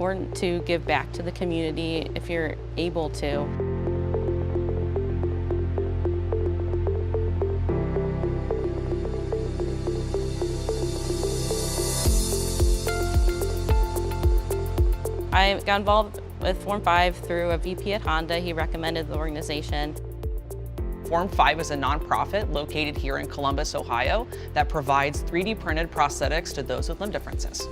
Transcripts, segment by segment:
important to give back to the community if you're able to. I got involved with Form 5 through a VP at Honda. He recommended the organization. Form 5 is a nonprofit located here in Columbus, Ohio, that provides 3D printed prosthetics to those with limb differences.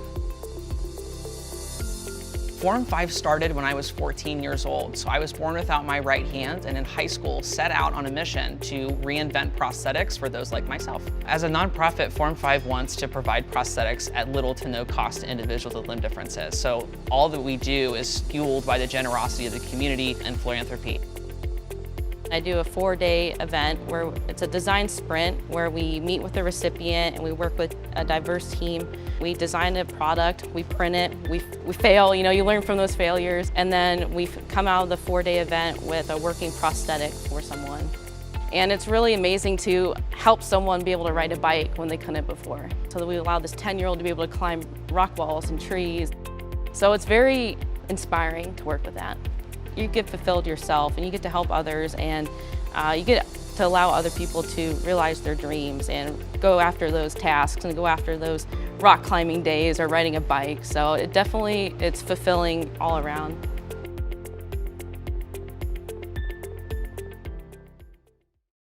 Form 5 started when I was 14 years old, so I was born without my right hand, and in high school set out on a mission to reinvent prosthetics for those like myself. As a nonprofit, Form 5 wants to provide prosthetics at little to no cost to individuals with limb differences, so all that we do is fueled by the generosity of the community and philanthropy. I do a 4-day event where it's a design sprint where we meet with the recipient and we work with a diverse team. We design a product, we print it, we fail, you learn from those failures, and then we come out of the 4-day event with a working prosthetic for someone. And it's really amazing to help someone be able to ride a bike when they couldn't before. So that we allow this 10-year-old to be able to climb rock walls and trees. So it's very inspiring to work with that. You get fulfilled yourself and you get to help others, and you get to allow other people to realize their dreams and go after those tasks and go after those rock climbing days or riding a bike. So it's fulfilling all around.